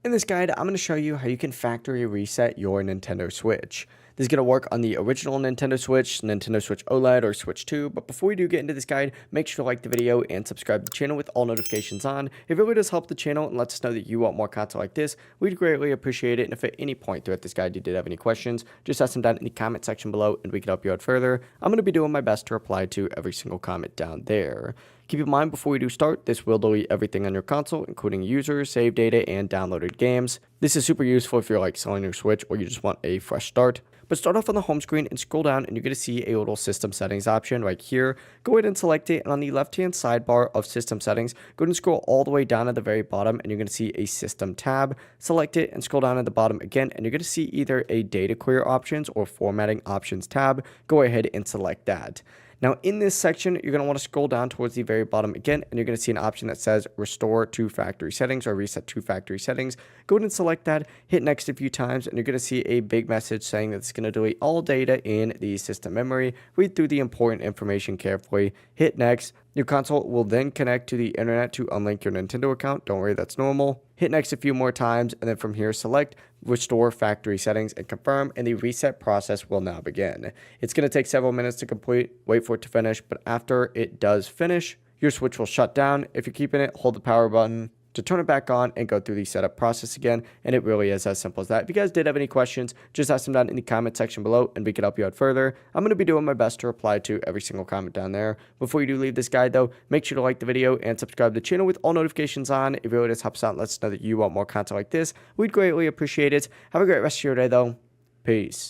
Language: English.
In this guide, I'm going to show you how you can factory reset your Nintendo Switch. This is going to work on the original Nintendo Switch OLED, or Switch 2, but before we do get into this guide, make sure to like the video and subscribe to the channel with all notifications on. It really does help the channel and lets us know that you want more content like this. We'd greatly appreciate it, and if at any point throughout this guide you did have any questions, just ask them down in the comment section below and we can help you out further. I'm going to be doing my best to reply to every single comment down there. Keep in mind, before we do start, this will delete everything on your console, including users, save data, and downloaded games. This is super useful if you're like selling your Switch or you just want a fresh start. But start off on the home screen and scroll down, and you're going to see a little system settings option right here. Go ahead and select it, and on the left hand sidebar of system settings, go ahead and scroll all the way down at the very bottom, and you're going to see a system tab. Select it and scroll down at the bottom again, and you're going to see either a data clear options or formatting options tab. Go ahead and select that. Now in this section, you're going to want to scroll down towards the very bottom again, and you're going to see an option that says restore to factory settings or reset to factory settings. Go ahead and select that, hit next a few times, and you're going to see a big message saying that it's going to delete all data in the system memory. Read through the important information carefully, hit next. Your console will then connect to the internet to unlink your Nintendo account. Don't worry, that's normal. Hit next a few more times, and then from here select restore factory settings and confirm, and the reset process will now begin. It's going to take several minutes to complete. Wait for it to finish, but after it does finish, your Switch will shut down. If you're keeping it, hold the power button to turn it back on and go through the setup process again, and it really is as simple as that. If you guys did have any questions, just ask them down in the comment section below and we can help you out further. I'm going to be doing my best to reply to every single comment down there. Before you do leave this guide though, make sure to like the video and subscribe to the channel with all notifications on. It really does help us out and lets us know that you want more content like this. We'd greatly appreciate it. Have a great rest of your day though. Peace.